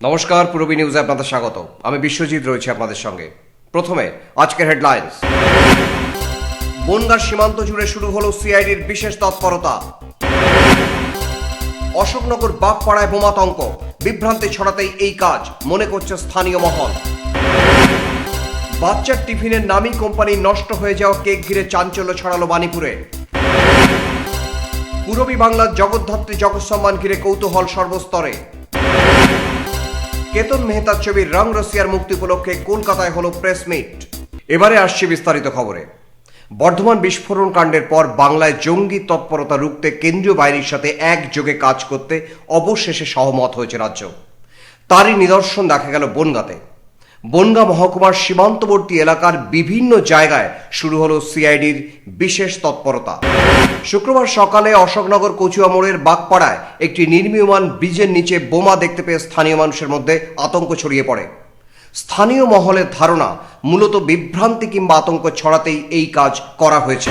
নমস্কার, পূরবী নিউজে আপনাদের স্বাগত। আমি বিশ্বজিৎ রয়েছি আপনাদের সঙ্গে। প্রথমে আজকের হেডলাইন্স। বনগাঁ সীমান্ত জুড়ে শুরু হলো সিআইডির বিশেষ তৎপরতা। অশোকনগর বাগপাড়ায় বোমাতঙ্ক, বিভ্রান্তি ছড়াতেই এই কাজ মনে করছে স্থানীয় মহল। বাচ্চার টিফিনের নামী কোম্পানি নষ্ট হয়ে যাওয়া কেক ঘিরে চাঞ্চল্য ছড়ালো বাণীপুরে। পূরবী বাংলার জগদ্ধাত্রী জগৎ সম্মান ঘিরে কৌতূহল সর্বস্তরে। কেতন মেহতার ছবির রং রসিয়ার মুক্তি উপলক্ষে কলকাতায় হলো প্রেস মিট। এবারে আসছে বিস্তারিত খবরে। বর্ধমান বিস্ফোরণ কাণ্ডের পর বাংলায় জঙ্গি তৎপরতা রুখতে কেন্দ্রীয় বাহিনীর সাথে একযোগে কাজ করতে অবশেষে সহমত হয়েছে রাজ্য। তারই নিদর্শন দেখা গেল বনগাঁতে। বনগাঁ মহকুমার সীমান্তবর্তী এলাকার বিভিন্ন জায়গায় শুরু হলো সিআইডির বিশেষ তৎপরতা। শুক্রবার সকালে অশোকনগর কচুয়া মোড়ের বাগপাড়ায় একটি নির্মীয়মান ব্রিজের নিচে বোমা দেখতে পেয়ে স্থানীয় মানুষের মধ্যে আতঙ্ক ছড়িয়ে পড়ে। স্থানীয় মহলের ধারণা মূলত বিভ্রান্তি কিংবা আতঙ্ক ছড়াতেই এই কাজ করা হয়েছে।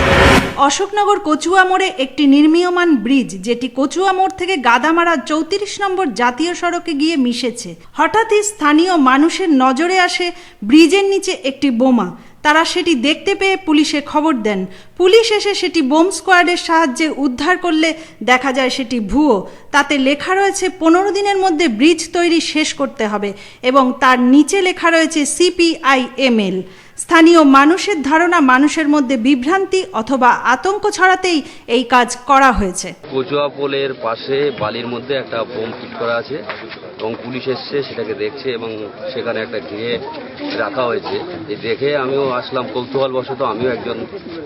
অশোকনগর কচুয়া মোড়ে একটি নির্মীয়মান ব্রিজ, যেটি কচুয়া মোড় থেকে গাদামারা 34 নম্বর জাতীয় সড়কে গিয়ে মিশেছে। হঠাৎই স্থানীয় মানুষের নজরে আসে ব্রিজের নিচে একটি বোমা। তারা সেটি দেখতে পেয়ে পুলিশে খবর দেন। পুলিশ এসে সেটি বোম স্কোয়াডের সাহায্যে উদ্ধার করলে দেখা যায় সেটি ভুয়ো। তাতে লেখা রয়েছে 15 দিনের মধ্যে ব্রিজ তৈরি শেষ করতে হবে এবং তার নিচে লেখা রয়েছে CPIML। স্থানীয় মানুষের ধারণা মানুষের মধ্যে বিভ্রান্তি অথবা আতঙ্ক ছড়াতেই এই কাজ করা হয়েছে। কচুয়া পোলের পাশে বালির মধ্যে একটা বোম ফিট করা আছে এবং পুলিশ এসছে সেটাকে দেখছে এবং সেখানে একটা ঘিরে রাখা হয়েছে। এই দেখে আমিও আসলাম, কৌতূহলবশত আমিও একজন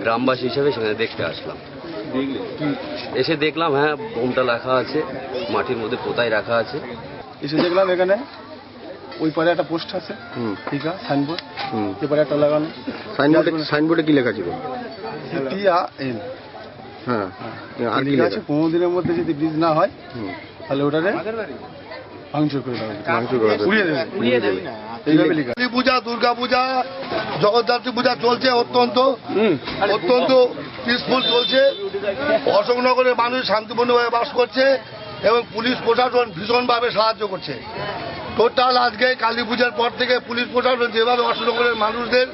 গ্রামবাসী হিসেবে সেখানে দেখতে আসলাম। এসে দেখলাম হ্যাঁ বোমটা রাখা আছে, মাটির মধ্যে পোতায় রাখা আছে। এসে দেখলাম এখানে ওই পারে একটা পোস্ট আছে, ঠিক আছে, সাইনবোর্ড, এপারে একটা লাগানো। সাইনবোর্ডে কি লেখা ছিল? CPIML। হ্যাঁ, আর কি আছে 15 দিনের মধ্যে যদি ব্রিজ না হয় তাহলে ওটারে ভাঙচুর করে দেবে, পুড়িয়ে দেবে। এইভাবে লেখা। কালী পূজা, দুর্গা পূজা, জগদ্ধাত্রী পূজা চলছে, অত্যন্ত পিসফুল চলছে। অশোকনগরের মানুষ শান্তিপূর্ণভাবে বাস করছে এবং পুলিশ প্রশাসন ভীষণভাবে সাহায্য করছে। টোটাল আজকে কালী পূজার পর থেকে পুলিশ প্রশাসন যেভাবে অশোকনগরের মানুষদের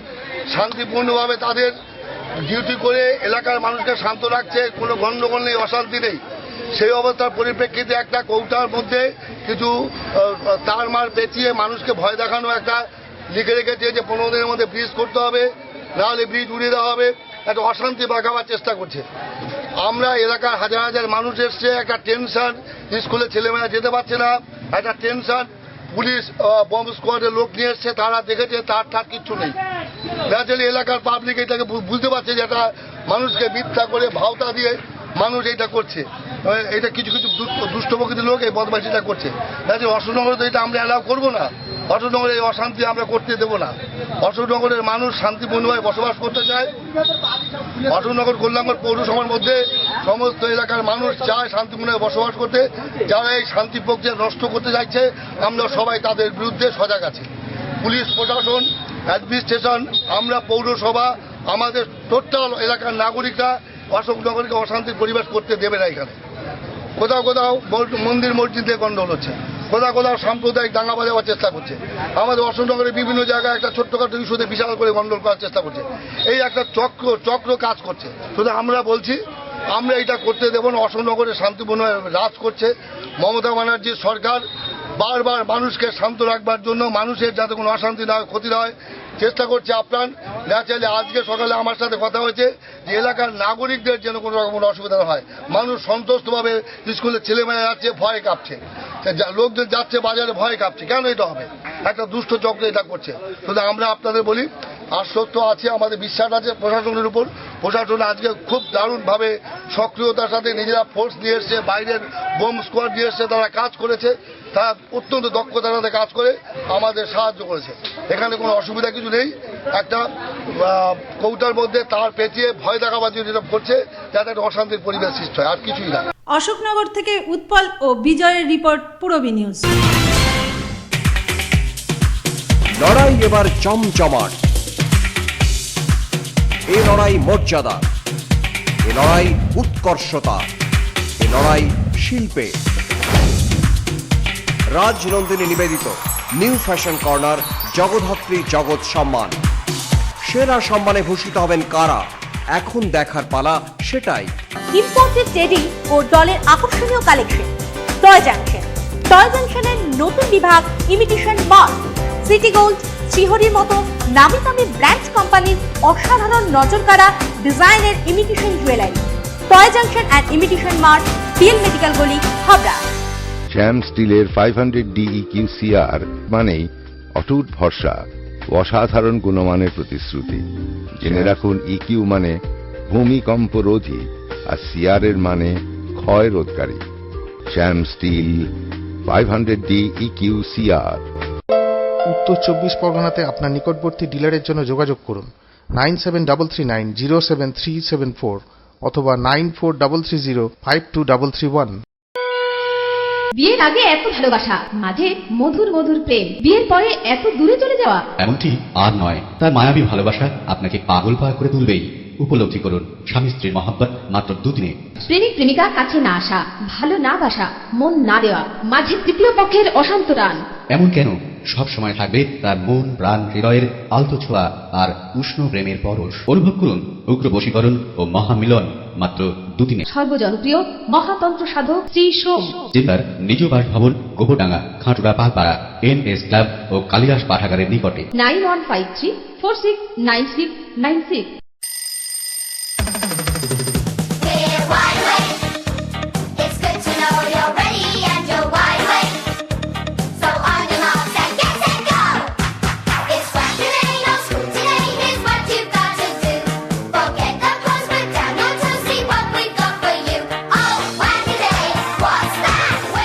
শান্তিপূর্ণভাবে তাদের ডিউটি করে এলাকার মানুষকে শান্ত রাখছে, কোনো গণ্ডগোল নেই, অশান্তি নেই, সেই অবস্থার পরিপ্রেক্ষিতে একটা কৌটার মধ্যে কিছু তার মার পেঁচিয়ে মানুষকে ভয় দেখানো একটা লিখে রেখেছে যে 15 দিনের মধ্যে ব্রিজ করতে হবে, নাহলে ব্রিজ উড়িয়ে দেওয়া হবে। একটা অশান্তি বাগাবার চেষ্টা করছে। আমরা এলাকার হাজার হাজার মানুষ এসছে, একটা টেনশন, স্কুলে ছেলেমেয়েরা যেতে পারছে না, একটা টেনশন। পুলিশ বম্ব স্কোয়াডের লোক নিয়ে এসছে, তারা দেখেছে তার কিচ্ছু নেই। ন্যাচারালি এলাকার পাবলিক এটাকে বুঝতে পারছে যে এটা মানুষকে মিথ্যা করে ভাওতা দিয়ে মানুষ এইটা করছে। এটা কিছু কিছু দুষ্ট প্রকৃতির লোক এই বদমাইশিটা করছে। অশোকনগরে তো এটা আমরা অ্যালাউ করবো না। অশোকনগরে এই অশান্তি আমরা করতে দেবো না। অশোকনগরের মানুষ শান্তিপূর্ণভাবে বসবাস করতে চায়। অশোকনগর কল্যাণগড় পৌরসভার মধ্যে সমস্ত এলাকার মানুষ চায় শান্তিপূর্ণভাবে বসবাস করতে। যারা এই শান্তি প্রক্রিয়া নষ্ট করতে চাইছে আমরা সবাই তাদের বিরুদ্ধে সজাগ আছি। পুলিশ প্রশাসন, অ্যাডমিনিস্ট্রেশন, আমরা পৌরসভা, আমাদের টোটাল এলাকার নাগরিকরা অশোকনগরকে অশান্তির পরিবেশ করতে দেবে না। এখানে কোথাও কোথাও মন্দির মসজিদে গন্ডগোল হচ্ছে, কোথাও কোথাও সাম্প্রদায়িক দাঙ্গা বাজাবার চেষ্টা করছে। আমাদের অশোকনগরের বিভিন্ন জায়গায় একটা ছোট্টখাটো ইস্যুতে বিশাল করে গন্ডগোল করার চেষ্টা করছে। এই একটা চক্র কাজ করছে। শুধু আমরা বলছি আমরা এটা করতে দেব না। অশোকনগরে শান্তিপূর্ণ রাজ করছে মমতা ব্যানার্জির সরকার। বারবার মানুষকে শান্ত রাখবার জন্য, মানুষের যাতে কোনো অশান্তি না হয়, ক্ষতি না হয়, চেষ্টা করছে আপ্রাণ। ন্যাচারালি আজকে সকালে আমার সাথে কথা হয়েছে যে এলাকার নাগরিকদের যেন কোনো রকম অসুবিধা না হয়। মানুষ সন্তুষ্টভাবে স্কুলে ছেলেমেয়েরা যাচ্ছে, ভয় কাঁপছে, লোকজন যাচ্ছে বাজারে, ভয় কাঁপছে। কেন এটা হবে? একটা দুষ্ট চক্র এটা করছে। শুধু আমরা আপনাদের বলি আশ্বস্ত আছে, আমাদের বিশ্বাস আছে প্রশাসনের উপর। প্রশাসন আজকে খুব দারুণভাবে সক্রিয়তার সাথে নিজেরা ফোর্স নিয়ে এসছে, বাইরের বোম স্কোয়াড নিয়ে এসছে, তারা কাজ করেছে, তারা অত্যন্ত দক্ষতার সাথে কাজ করে আমাদের সাহায্য করেছে। এখানে কোনো অসুবিধা কিছু নেই। একটা কৌটার মধ্যে তার পেঁচিয়ে ভয় দেখাবার জন্য যেটা করছে, যাতে একটা অশান্তির পরিবেশ সৃষ্টি হয়, আর কিছুই না। অশোকনগর থেকে উৎপল ও বিজয়ের রিপোর্ট, পূরবী নিউজ। লড়াই এবার জমজমাট। এ লড়াই মর্যাদা, এ লড়াই উৎকর্ষতা, এ লড়াই শিল্পে। রাজনন্দিনী নিবেদিত নিউ ফ্যাশন কর্নার জগদ্ধাত্রী জগৎ সম্মান। সেরা সম্মানে ভূষিত হবেন কারা, এখন দেখার পালা সেটাই। ইম্পোর্টেড টেডি ও ডলের আকর্ষণীয় কালেকশন। Toy junction. টয় জাংশনের নতুন বিভাগ ইমিটেশন মাল। সিটি গোল্ড, শ্রীহরির মতো নামি দামি ব্র্যান্ড কোম্পানির অসাধারণ নজরকাড়া ডিজাইনের imitation jewellery. Toy junction and imitation mart, PL medical গলি, হাবড়া। শ্যাম স্টিলের 500 DEQ CR মানেই অটুট ভরসা, অসাধারণ গুণমানের প্রতিশ্রুতি। জেনে রাখুন EQ মানে ভূমিকম্প রোধী, আর CR এর মানে ক্ষয় রোধকারী। শ্যাম স্টিল 500 DEQ CR। উত্তর 24 পরগনাতে আপনার নিকটবর্তী ডিলারের জন্য যোগাযোগ করুন 9733907374 অথবা 9433052331। বিয়ের আগে এত ভালোবাসা, মাঝে মধুর মধুর প্রেম, বিয়ের পরে এত দূরে চলে যাওয়া। এমনটি আর নয়, তার মায়াবী ভালোবাসা আপনাকে পাগল পাগল করে তুলবেই। উপলব্ধি করুন স্বামী স্ত্রীর মহব্বত মাত্র 2 দিনে। প্রেমিক প্রেমিকা কাছে না আসা, ভালো না বাসা, মন না দেওয়া, মাঝে তৃতীয় পক্ষের অশান্ত টান। এমন কেন? সব সময় থাকবে তার মন প্রাণ হৃদয়ের আলতো ছোঁয়া আর উষ্ণ প্রেমের পরশ। অনুভব করুন উগ্র বশীকরণ ও মহামিলন মাত্র 2 দিনে। সর্বজনপ্রিয় মহাতন্ত্র সাধক শ্রী সোম। জেলার নিজ বাসভবন গোবরডাঙ্গা, খাঁটুড়া পালপাড়া, NS ক্লাব ও কালিদাস পাঠাগারের নিকটে। 9153469696।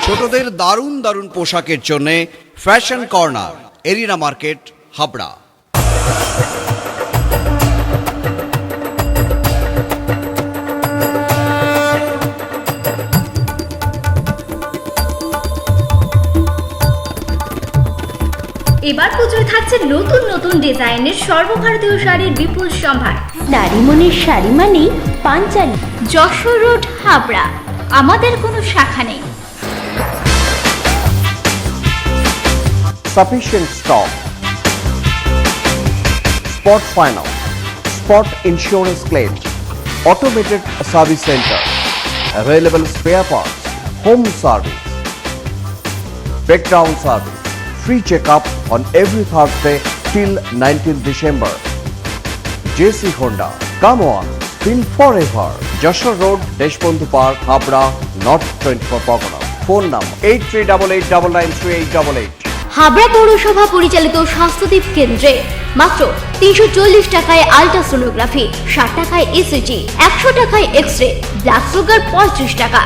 ছোটদের দারুণ দারুণ পোশাকের জন্য fashion corner, arena market, Habra. এবার পুজোয় থাকছে নতুন নতুন ডিজাইনের সর্বভারতীয় শাড়ির বিপুল সম্ভার। নারী মনের শাড়ি মানেই পাঞ্চালী। যশোর রোড, হাবড়া। আমাদের কোনো শাখা নেই। Sufficient stock. Spot finance, spot insurance claims, automated service center, available spare parts, home service, breakdown service, free checkup on every Thursday till 19th December. JC Honda, come on, feel forever. Joshua Road, Deshbandhu Park, Habra, North 24 Pargana. Phone number 8388993888. Habra পৌরসভা পরিচালিত স্বাস্থ্যদীপ কেন্দ্রে মাত্র 340 টাকায় ultrasonography, 60 টাকায় ECG, 100 টাকায় X-ray, blood sugar 35 টাকা,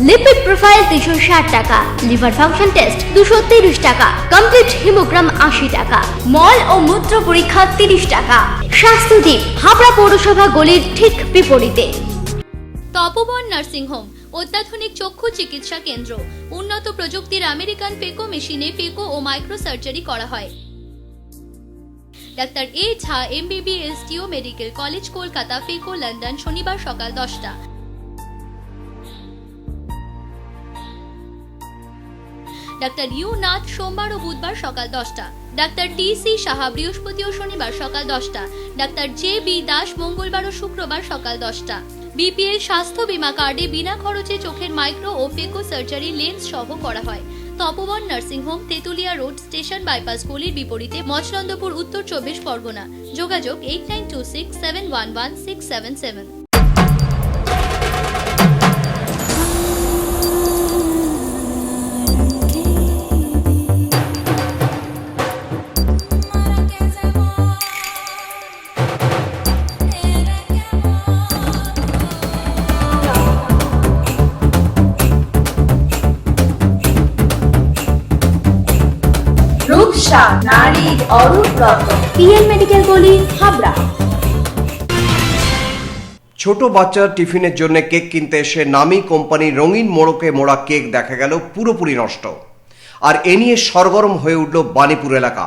lipid profile 360 টাকা, liver function test 230 টাকা, কমপ্লিট হিমোগ্রাম 80 টাকা, মল ও মূত্র পরীক্ষা 30 টাকা। স্বাস্থ্যদীপ, হাবড়া পৌরসভা গলির ঠিক বিপরীতে। তপবন নার্সিং হোম, অত্যাধুনিক চক্ষু চিকিৎসা কেন্দ্র, উন্নত প্রযুক্তির আমেরিকান পেকো মেশিনে পেকো ও মাইক্রো সার্জারি করা হয়। ডাক্তার এ ঝা MBBS টিও মেডিকেল কলেজ, কলকাতা, পেকো লন্ডন, শনিবার সকাল 10টা। ডাক্তার ইউ নাথ সোমবার ও বুধবার সকাল 10টা। ডাক্তার TC সাহা বৃহস্পতি ও শনিবার সকাল 10টা। ডাক্তার JB দাস মঙ্গলবার ও শুক্রবার সকাল 10টা। BPL স্বাস্থ্য বীমা কার্ডে বিনা খরচে চোখের মাইক্রো ও পেকো সার্জারি লেন্স সহ করা হয়। Tapoban nursing home, Tetulia road, station bypass গলির বিপরীতে, মচনন্দপুর, উত্তর 24 পরগনা। যোগাযোগ 8926711677। নারীর অরূপ রত্ন, পিএল মেডিকেল গলি, হাবড়া। ছোট বাচ্চার টিফিনের জন্য কেক কিনতে এসে নামী কোম্পানির রঙিন মোড়কে মোড়া কেক দেখা গেল পুরোপুরি নষ্ট। আর এ নিয়ে সরগরম হয়ে উঠল বাণীপুর এলাকা।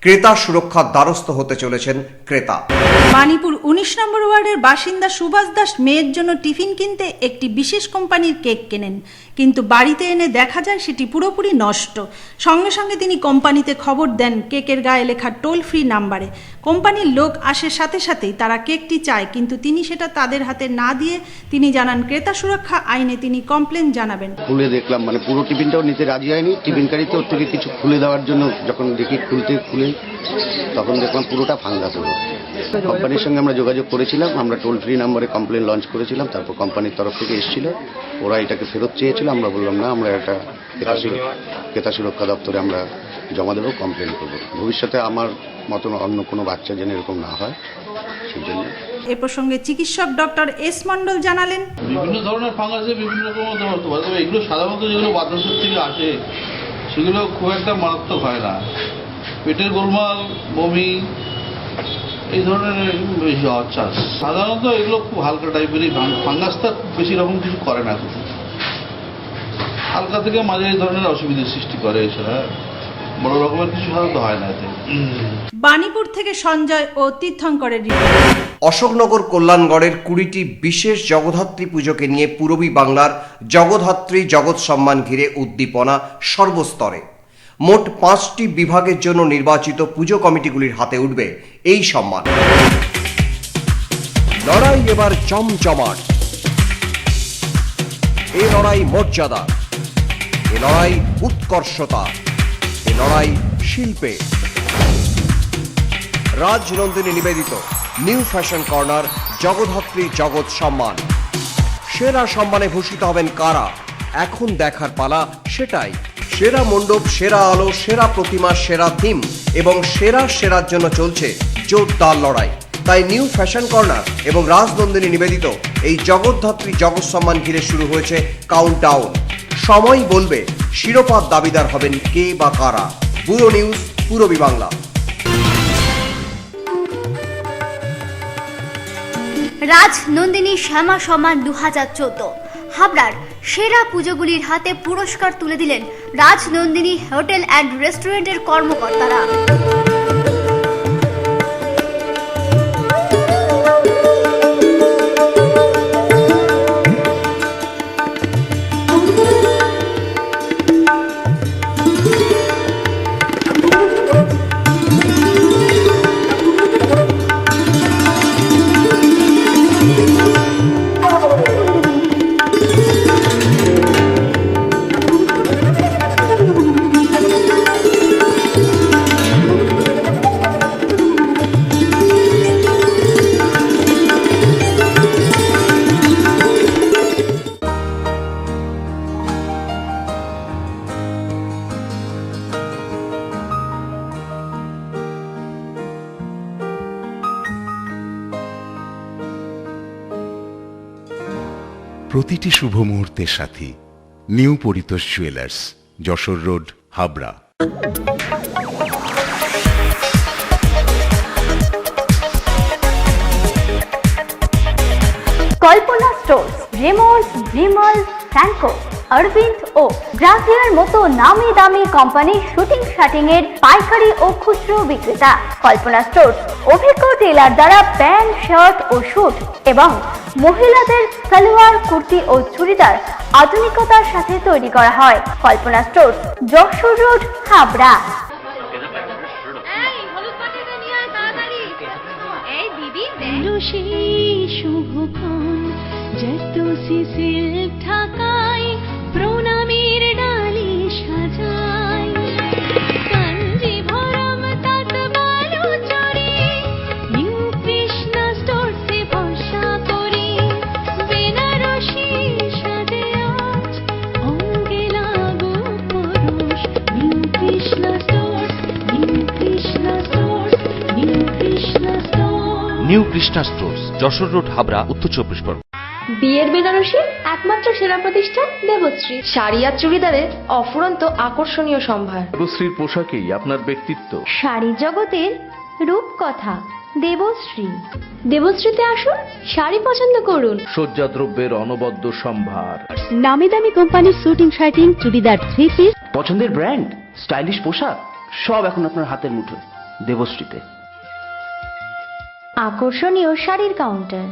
ক্রেতা সুরক্ষার দ্বারস্থ হতে চলেছেন ক্রেতা। মানিপুর 19 নম্বর ওয়ার্ডের বাসিন্দা সুভাষ দাস মেয়ের জন্য টিফিন কিনতে একটি বিশেষ কোম্পানির কেক কেনেন, কিন্তু বাড়িতে এনে দেখা যায় সেটি পুরোপুরি নষ্ট। সঙ্গে সঙ্গে তিনি কোম্পানিতে খবর দেন কেকের গায়ে লেখা টোল ফ্রি নাম্বারে। কোম্পানির লোক আসে সাথে সাথেই তারা কেকটি চায়, কিন্তু তিনি সেটা তাদের হাতে না দিয়ে তিনি জানান ক্রেতা সুরক্ষা আইনে তিনি কমপ্লেন জানাবেন। খুলে দেখলাম মানে পুরো টিফিনটাও নিতে রাজি হয়নি, টিফিনকারিতে ওর থেকে কিছু খুলে দেওয়ার জন্য যখন দেখি খুলে তখন দেখলাম পুরোটা ফাঙ্গাস হলো। কোম্পানির সঙ্গে আমরা যোগাযোগ করেছিলাম, আমরা টোল ফ্রি নাম্বারে কমপ্লেন লঞ্চ করেছিলাম। তারপর কোম্পানির তরফ থেকে এসেছিল, ওরা এটাকে ফেরত চেয়েছিল। আমরা বললাম না, আমরা এটা ক্রেতা সুরক্ষা দপ্তরে আমরা জমা দেবো, কমপ্লেন করবো। ভবিষ্যতে আমার মতন অন্য কোনো বাচ্চা যেন এরকম না হয় সেই জন্য। এ প্রসঙ্গে চিকিৎসক ডক্টর এস মণ্ডল জানালেন, বিভিন্ন ধরনের ফাঙ্গাসে বিভিন্ন রকম হতে পারে, তবে এগুলো সাধারণত যেগুলো বাতাসের থেকে আসে সেগুলো খুব একটা মারাত্মক হয় না। পেটের গোলমাল, বমি, এই ধরনের বেশি হওয়ার চান্স। সাধারণত এগুলো খুব হালকা টাইপেরই ফাঙ্গাসটা বেশি রকম কিছু করে না, হালকা থেকে মাঝারি ধরনের অসুবিধার সৃষ্টি করে, এছাড়া বড় রকমের কিছু সাধারণত হয় না এতে। বাণীপুর থেকে সঞ্জয় ও তীর্থঙ্করের রিপোর্ট। অশোকনগর কল্যাণগড়ের 20টি বিশেষ জগদ্ধাত্রী পুজোকে নিয়ে পূরবী বাংলার জগদ্ধাত্রী জগৎ সম্মান ঘিরে উদ্দীপনা সর্বস্তরে। মোট 5টি বিভাগের জন্য নির্বাচিত পুজো কমিটিগুলির হাতে উঠবে এই সম্মান। লড়াই এবার জমজমাট, এ লড়াই মর্যাদা, এ লড়াই উৎকর্ষতা, এ লড়াই শিল্পে। রাজনন্দিনী নিবেদিত নিউ ফ্যাশন কর্নার জগদ্ধাত্রী জগৎ সম্মান। সেরা সম্মানে ভূষিত হবেন কারা? এখন দেখার পালা সেটাই। সেরা মণ্ডপ, সেরা আলো, সেরা প্রতিমা, সেরা থিম এবং সেরার জন্য চলছে জোরদার লড়াই। তাই নিউ ফ্যাশন কর্নার এবং রাজনন্দিনী নিবেদিত এই জগদ্ধাত্রী জগৎ সম্মান ঘিরে শুরু হয়েছে কাউন্টডাউন। সময় বলবে শিরোপার দাবিদার হবেন কে বা কারা। Bureau news, Purabi Bangla. রাজনন্দিনী শ্যামা সম্মান 2014 হাবড়ার সেরা পুজোগুলির হাতে পুরস্কার তুলে দিলেন রাজনন্দিনী হোটেল অ্যান্ড রেস্টুরেন্টের কর্মকর্তারা। প্রতিটি শুভ মুহূর্তের সাথী new Paritosh jewellers, Jessore road, Habra. Kalpana stores, Raymonds, Vimal, Franco, Arvind ও গ্রাসিয়ার মতো নামি দামি কোম্পানির শুটিং শাটিং এর পাইকারি ও খুচরো বিক্রেতা। কল্পনা স্টোর্স অভিজ্ঞ টেলার দ্বারা প্যান্ট, শার্ট ও স্যুট এবং মহিলাদের সালোয়ার, কুর্তি ও চুড়িদার আধুনিকতার সাথে তৈরি করা হয়। কল্পনা স্টোর্স, যশোর রোড, হাবড়া। শুভক্ষণ যত সিসিল ঢাকায় প্রণামীর ডালি সাজায়, কাঞ্জিভরম তাঁত বালুচরী নিউ কৃষ্ণা স্টোরসে ভরসা করি, বেনারসি সাজে আজ অঙ্গে লাগু পরশ, new Krishna stores, new Krishna stores, new Krishna stores. New Krishna stores, Jessore road, Habra, উত্তর 24 পরগনা। বিয়ের বেনারসি একমাত্র সেরা প্রতিষ্ঠান দেবশ্রী। শাড়ি আর চুড়িদারের অফুরন্ত আকর্ষণীয় সম্ভার। দেবশ্রীর পোশাকেই আপনার ব্যক্তিত্ব। শাড়ি জগতের রূপকথা দেবশ্রী। দেবশ্রীতে আসুন, শাড়ি পছন্দ করুন। সজ্জাদ্রব্যের অনবদ্য সম্ভার। নামি দামি কোম্পানির শুটিং শার্টিং, চুড়িদার, থ্রি পিস, পছন্দের ব্র্যান্ড, স্টাইলিশ পোশাক সব এখন আপনার হাতের মুঠোয়। দেবশ্রীতে। আকর্ষণীয় শাড়ির কাউন্টার।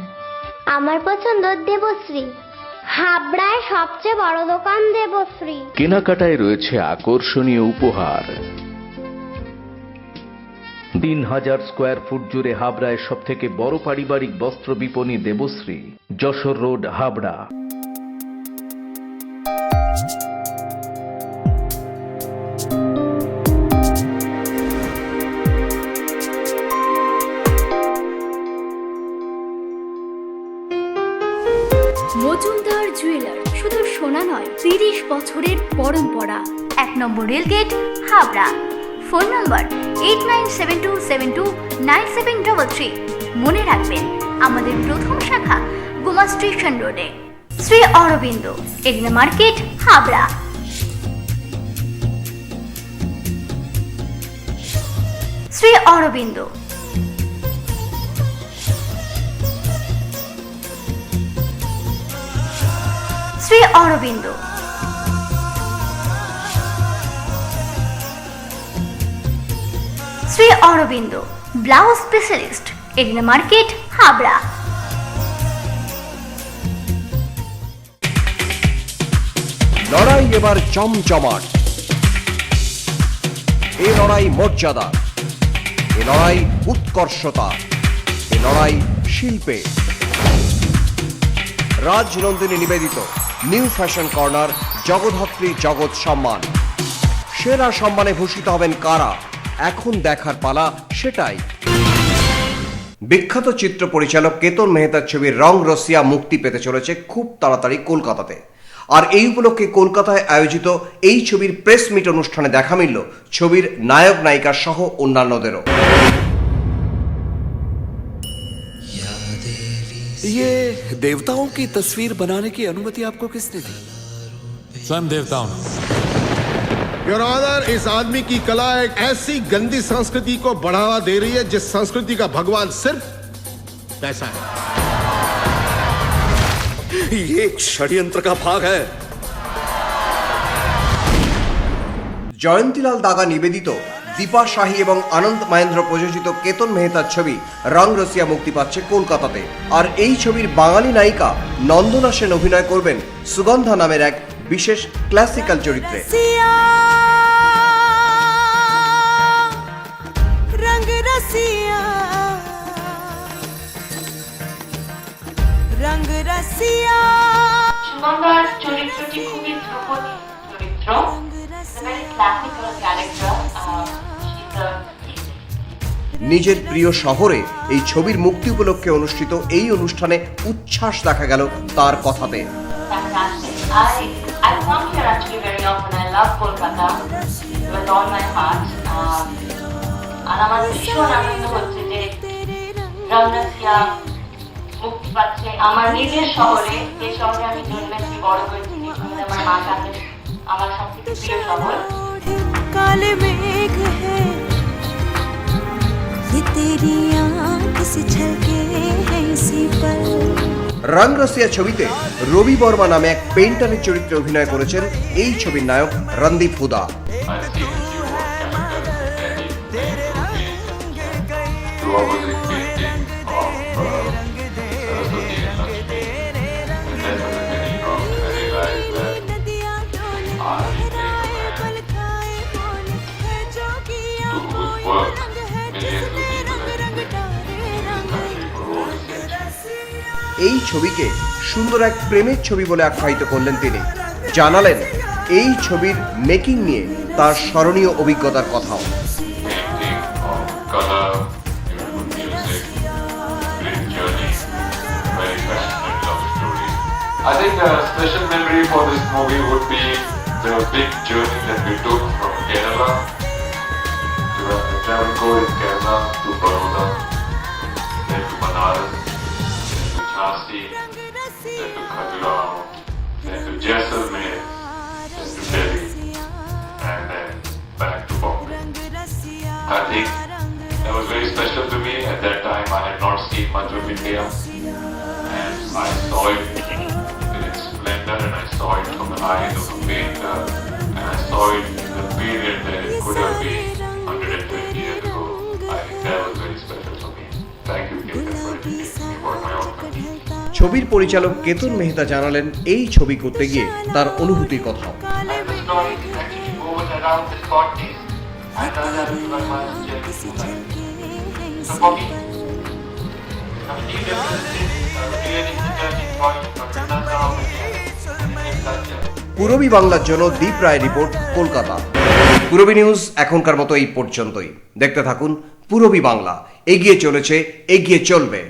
আমার পছন্দ দেবশ্রী। হাবড়ায় সবচেয়ে বড় দোকান দেবশ্রী। কেনাকাটায় রয়েছে আকর্ষণীয় উপহার। 3000 স্কোয়ার ফুট জুড়ে হাবড়ায় সব থেকে বড় পারিবারিক বস্ত্র বিপণী দেবশ্রী, যশোর রোড, হাবড়া। মজুমদার জুয়েলার, শুধু সোনা নয়, 30 বছরের পরম্পরা। 1 number rail gate, Habra. Phone number 8972729733। মনে রাখবেন, আমাদের প্রথম শাখা গোমা স্টেশন রোডে। Shri Aurobindo, Egna market, Habra. Shri Aurobindo. Shri Aurobindo. Shri Aurobindo blouse specialist, Egna market, Habra. লড়াই এবার জমজমাট। এ লড়াই মর্যাদা, এ লড়াই উৎকর্ষতা, এ লড়াই শিল্পে। রাজনন্দিনী নিবেদিত নিউ ফ্যাশন কর্নার জগদ্ধাত্রী জগৎ সম্মান। সেরা সম্মানে ভূষিত হবেন কারা? এখন দেখার পালা সেটাই। বিখ্যাত চিত্র পরিচালক কেতন মেহতার ছবি রং রসিয়া মুক্তি পেতে চলেছে খুব তাড়াতাড়ি কলকাতাতে। আর এই উপলক্ষে কলকাতায় আয়োজিত এই ছবির প্রেস মিট অনুষ্ঠানে দেখা মিলল ছবির নায়ক নায়িকা সহ অন্যান্যদেরও। ये देवताओं की तस्वीर बनाने की अनुमति आपको किसने दी? स्वयं देवताओं। योर ऑनर, इस आदमी की कला एक ऐसी गंदी संस्कृति को बढ़ावा दे रही है जिस संस्कृति का भगवान सिर्फ पैसा है। ये एक षड्यंत्र का भाग है। জয়ন্তীলাল দাগা নিবেদিত, দীপা শাহী এবং আনন্দ মহেন্দ্র প্রযোজিত কেতন মেহতার ছবি রং রসিয়া মুক্তি পাচ্ছে কলকাতাতে। আর এই ছবির বাঙালি নায়িকা নন্দনা সেন অভিনয় করবেন সুগন্ধা নামের এক বিশেষ ক্লাসিক্যাল চরিত্রে। রঙ রসিয়া, রঙ রসিয়া। সুগন্ধার চরিত্রটি খুবই ধ্রুপদী চরিত্র, ক্লাসিক্যাল ক্যারেক্টার। নিজের প্রিয় শহরে এই ছবির মুক্তি উপলক্ষে অনুষ্ঠিত এই অনুষ্ঠানে উচ্ছ্বাস দেখা গেল তার কথাতে। I come here actually very often. I love Kolkata with all my heart. আর আমার ভীষণ আনন্দ হচ্ছে যে রং রসিয়া মুক্তি পাচ্ছে আমার নিজের শহরে, যে শহরে আমি জন্মেছি, বড় হয়েছি, আমার মা কাছে আমার সবথেকে প্রিয় শহর। काले मेघ है ये तेरी आंख से झलके हैं इसी पल। রং রসিয়া ছবিতে রবি বর্মা নামে এক পেইন্টারের চরিত্রে অভিনয় করেছেন এই ছবির নায়ক রণদীপ হুদা। এই ছবিকে সুন্দর এক প্রেমের ছবি বলে আখ্যায়িত করলেন তিনি। জানালেন এই ছবির মেকিং নিয়ে তার স্মরণীয় অভিজ্ঞতার কথাও। I think a special memory for this movie would be the big journey that we took from Kerala to Travancore in Kerala to Baroda, then to Banaras, then to Jhansi, then to Khajuraho, then to Jaisalmer, then to Delhi, and then back to Bombay. I think that was very special to me. At that time I had not seen much of India, and I saw it in its splendor, and I saw it from the eyes of a painter, and I saw it in the period that it could have been 120 years ago. ছবির পরিচালক কেতন মেহতা জানালেন এই ছবি করতে গিয়ে তার অনুভূতির কথা। পূরবী বাংলার জন্য দীপ রায় রিপোর্ট, কলকাতা। পূরবী নিউজ এখনকার মতো এই পর্যন্তই। দেখতে থাকুন পূরবী বাংলা, এগিয়ে চলেছে, এগিয়ে চলবে।